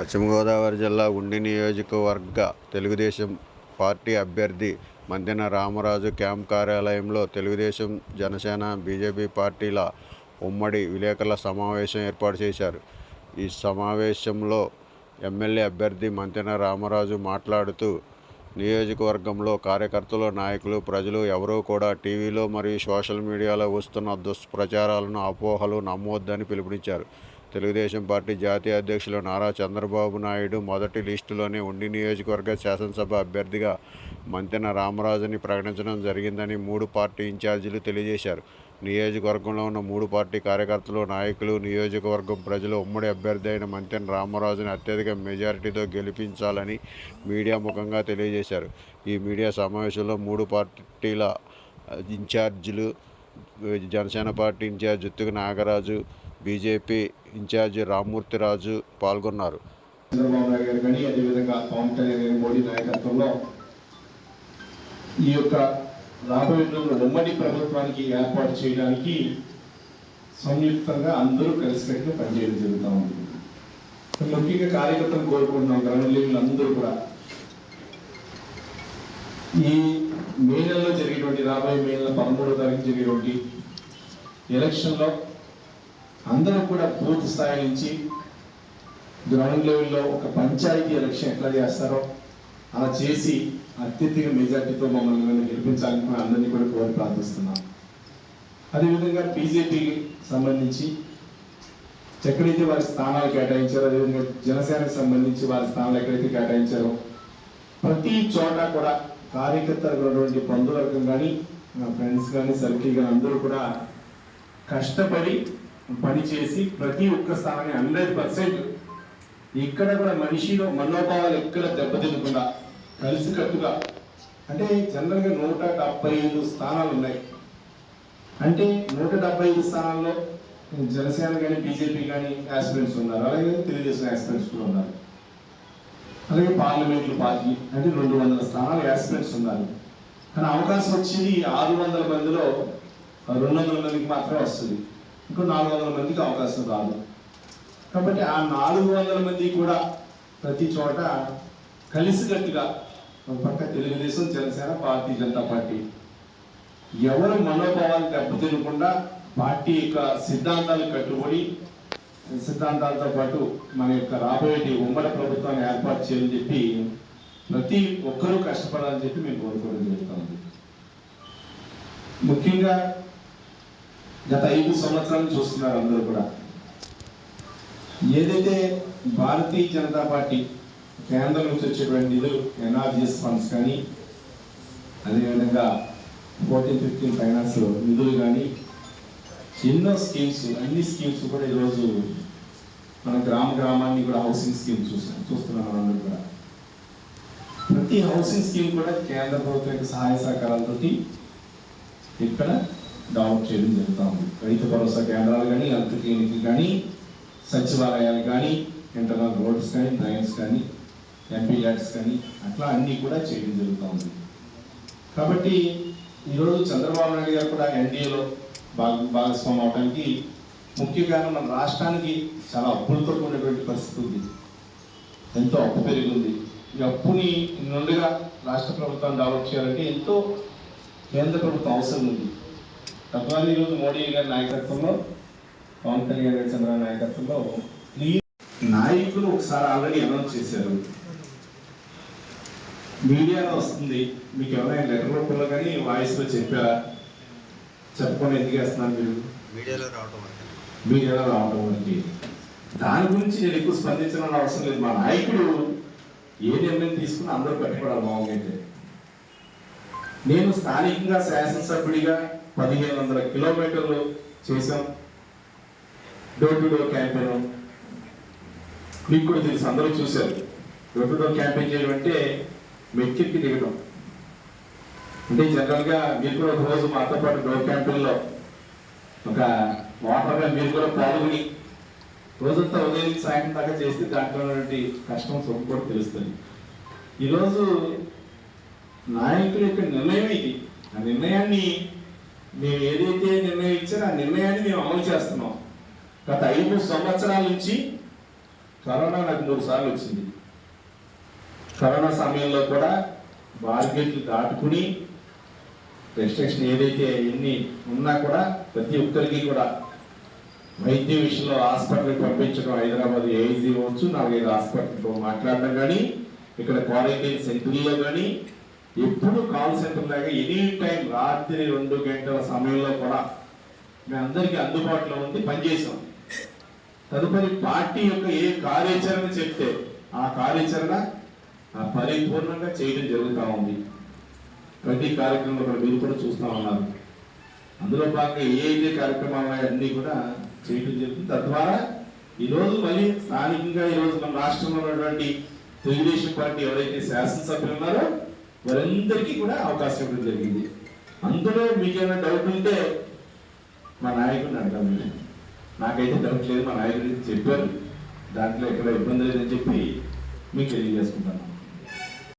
పశ్చిమ గోదావరి జిల్లా ఉండి నియోజకవర్గ తెలుగుదేశం పార్టీ అభ్యర్థి మంతెన రామరాజు క్యాంప్ కార్యాలయంలో తెలుగుదేశం, జనసేన, బీజేపీ పార్టీల ఉమ్మడి విలేకరుల సమావేశం ఏర్పాటు చేశారు. ఈ సమావేశంలో ఎమ్మెల్యే అభ్యర్థి మంతెన రామరాజు మాట్లాడుతూ, నియోజకవర్గంలో కార్యకర్తలు, నాయకులు, ప్రజలు ఎవరూ కూడా టీవీలో మరియు సోషల్ మీడియాలో వస్తున్న దుష్ప్రచారాలను, అపోహలు నమ్మవద్దని పిలుపునిచ్చారు. తెలుగుదేశం పార్టీ జాతీయ అధ్యక్షులు నారా చంద్రబాబు నాయుడు మొదటి లిస్టులోనే ఉండి నియోజకవర్గ శాసనసభ అభ్యర్థిగా మంతెన రామరాజుని ప్రకటించడం జరిగిందని 3 పార్టీ ఇన్ఛార్జీలు తెలియజేశారు. నియోజకవర్గంలో ఉన్న 3 పార్టీ కార్యకర్తలు, నాయకులు, నియోజకవర్గం ప్రజలు ఉమ్మడి అభ్యర్థి అయిన మంతెన రామరాజుని అత్యధిక మెజారిటీతో గెలిపించాలని మీడియా ముఖంగా తెలియజేశారు. ఈ మీడియా సమావేశంలో 3 పార్టీల ఇన్ఛార్జీలు, Janasena party incharge Juttuka Nagaraju, BJP incharge Rammurthiraju పాల్గొన్నారు. చంద్రబాబు నాయుడు గారు కానీ, అదేవిధంగా పవన్ కళ్యాణ్ గారి మోడీ నాయకత్వంలో ఈ యొక్క రాబోయే రోజుల్లో ఉమ్మడి ప్రభుత్వానికి ఏర్పాటు చేయడానికి సంయుక్తంగా అందరూ కలిసికట్టుగా పనిచేయడం జరుగుతూ ఉంది. ముఖ్యంగా కార్యకర్తలు కోరుకుంటున్నాం, గ్రౌండ్ లెవెల్ అందరూ కూడా ఈ మే నెలలో జరిగేటువంటి, రాబోయే మే నెల 13వ తారీఖు జరిగేటువంటి ఎలక్షన్లో అందరూ కూడా పూర్తి స్థాయి నుంచి గ్రౌండ్ లెవెల్లో ఒక పంచాయతీ ఎలక్షన్ ఎట్లా చేస్తారో అలా చేసి అత్యధిక మెజార్టీతో మమ్మల్ని గెలిపించాలని అందరినీ కూడా కోరి ప్రార్థిస్తున్నాం. అదేవిధంగా బీజేపీకి సంబంధించి ఎక్కడైతే వారి స్థానాలు కేటాయించారో, అదేవిధంగా జనసేనకు సంబంధించి వారి స్థానాలు ఎక్కడైతే కేటాయించారో ప్రతి చోట కూడా కార్యకర్తలు ఉన్నటువంటి బంధువర్గం కానీ, నా ఫ్రెండ్స్ కానీ, సర్కిల్ కానీ అందరూ కూడా కష్టపడి పనిచేసి ప్రతి ఒక్క స్థానాన్ని 100% ఇక్కడ కూడా మనిషిలో మనోభావాలు ఎక్కడ దెబ్బతినకుండా కలిసికట్టుగా, అంటే జనరల్గా 175 స్థానాలు ఉన్నాయి. అంటే 175 స్థానాల్లో జనసేన కానీ, బీజేపీ కానీ యాస్పిరెంట్స్ ఉన్నారు, అలాగే తెలుగుదేశం యాస్పిరెంట్స్ కూడా ఉన్నారు. అలాగే పార్లమెంట్లు పార్టీ అంటే 200 స్థానాలు యాస్పిరెంట్స్ ఉన్నారు. కానీ అవకాశం వచ్చింది 600 మందిలో 200 మందికి మాత్రమే వస్తుంది. ఇంకో 400 మందికి అవకాశం రాదు. కాబట్టి ఆ 400 మంది కూడా ప్రతి చోట కలిసికట్టుగా, ఒక పక్క తెలుగుదేశం, జనసేన, భారతీయ జనతా పార్టీ ఎవరు మనోభావాలు దెబ్బతినకుండా పార్టీ యొక్క సిద్ధాంతాలు కట్టుబడి, సిద్ధాంతాలతో పాటు మన యొక్క రాబోయే ఉమ్మడి ప్రభుత్వాన్ని ఏర్పాటు చేయాలని చెప్పి ప్రతి ఒక్కరూ కష్టపడాలని చెప్పి మేము కోరుకోవడం జరుగుతుంది. ముఖ్యంగా గత 5 సంవత్సరాలు చూస్తున్నారు అందరూ కూడా, ఏదైతే భారతీయ జనతా పార్టీ కేంద్రం నుంచి వచ్చేటువంటి నిధులు, ఎన్ఆర్జీఎస్ ఫండ్స్ కానీ, అదేవిధంగా 14-15 ఫైనాన్స్ నిధులు కానీ, ఎన్నో స్కీమ్స్, అన్ని స్కీమ్స్ కూడా ఈరోజు మన గ్రామాన్ని కూడా హౌసింగ్ స్కీమ్ చూస్తున్నాం. అందరూ కూడా ప్రతి హౌసింగ్ స్కీమ్ కూడా కేంద్ర ప్రభుత్వం యొక్క సహాయ సహకారాలతో ఇక్కడ డెవలప్ చేయడం జరుగుతూ ఉంది. రైతు భరోసా కేంద్రాలు కానీ, హెల్త్ క్లినిక్ కానీ, సచివాలయాలు కానీ, ఇంటర్నల్ రోడ్స్ కానీ, డ్రైన్స్ కానీ, ఎంపీ ల్యాడ్స్ కానీ, అట్లా అన్నీ కూడా చేయడం జరుగుతూ ఉంది. కాబట్టి ఈరోజు చంద్రబాబు నాయుడు గారు కూడా ఎన్డీఏలో భాగస్వామ్యం అవడానికి ముఖ్య కారణం మన రాష్ట్రానికి చాలా అప్పులతో కూడినటువంటి పరిస్థితి ఉంది. ఎంతో అప్పు పెరిగింది. ఈ అప్పుని నుండిగా రాష్ట్ర ప్రభుత్వాన్ని డెవలప్ చేయాలంటే ఎంతో కేంద్ర ప్రభుత్వం అవసరం ఉంది. తద్వారా ఈరోజు మోడీ గారి నాయకత్వంలో, పవన్ కళ్యాణ్ గారి చంద్రబాబు నాయకత్వంలో నాయకులు ఒకసారి ఆల్రెడీ అనౌన్స్ చేశారు, మీడియాలో వస్తుంది. మీకు ఎవరైనా లెటర్ రూపంలో కానీ వాయిస్లో చెప్పారా? చెప్పకుండా ఎందుకు వేస్తున్నారు మీరు? మీడియాలో రావటం అంటే దాని గురించి నేను ఎక్కువ స్పందించడం అవసరం లేదు. మా నాయకుడు ఏ నిర్ణయం తీసుకుని అందరూ కట్టుకోవడం బాగుంది. నేను స్థానికంగా శాసనసభ్యుడిగా 1500 కిలోమీటర్లు చేశాం. డోర్ టు డోర్ క్యాంపెయిన్ మీకు కూడా తెలుసు, అందరూ చూశారు. డోర్ టు డోర్ క్యాంపెయిన్ చేయడం అంటే మెట్టికి దిగడం. అంటే జనరల్గా మీరు కూడా ఒక రోజు మాతో పాటు డోర్ క్యాంపెయిన్లో ఒక వాటర్గా మీరు కూడా పాల్గొని రోజంతా ఉదయం సాయంత్రం దాకా చేస్తే దాంట్లో కష్టం సొమ్ము కూడా తెలుస్తుంది. ఈరోజు నాయకుల యొక్క నిర్ణయం ఇది. ఆ నిర్ణయాన్ని మేము ఏదైతే నిర్ణయం ఇచ్చారో ఆ నిర్ణయాన్ని మేము అమలు చేస్తున్నాం. గత 5 సంవత్సరాల నుంచి కరోనా నాకు 3 సార్లు వచ్చింది. కరోనా సమయంలో కూడా మార్కెట్లు దాటుకుని రెస్ట్రిక్షన్ ఏదైతే ఎన్ని ఉన్నా కూడా ప్రతి ఒక్కరికి కూడా వైద్య విషయంలో హాస్పిటల్కి పంపించడం, హైదరాబాద్ ఏఐజీ అవ్వచ్చు 4-5 హాస్పిటల్తో మాట్లాడడం కానీ, ఇక్కడ క్వారంటైన్ సెంటర్లో కానీ ఎప్పుడు కాల్ సెంటర్ లాగా ఎనీ టైం రాత్రి 2 గంటల సమయంలో కూడా మేము అందరికీ అందుబాటులో ఉండి పనిచేసాం. తదుపరి పార్టీ యొక్క ఏ కార్యాచరణ చెప్తే ఆ కార్యాచరణ పరిపూర్ణంగా చేయడం జరుగుతూ ఉంది. ప్రతి కార్యక్రమంలో కూడా మీరు కూడా చూస్తూ ఉన్నారు. అందులో భాగంగా ఏ కార్యక్రమాలు అన్నీ కూడా చేయడం జరుగుతుంది. తద్వారా ఈరోజు మళ్ళీ స్థానికంగా ఈరోజు మన రాష్ట్రంలో ఉన్నటువంటి తెలుగుదేశం పార్టీ ఎవరైతే శాసనసభ్యులు ఉన్నారో వారందరికీ కూడా అవకాశం ఇవ్వడం జరిగింది. అందులో మీకు ఏమైనా డౌట్ ఉంటే మా నాయకుడిని అడగాలి. నాకైతే డౌట్ లేదు, మా నాయకుడికి చెప్పారు, దాంట్లో ఎక్కడ ఇబ్బంది లేదని చెప్పి మీకు తెలియజేసుకుంటాను.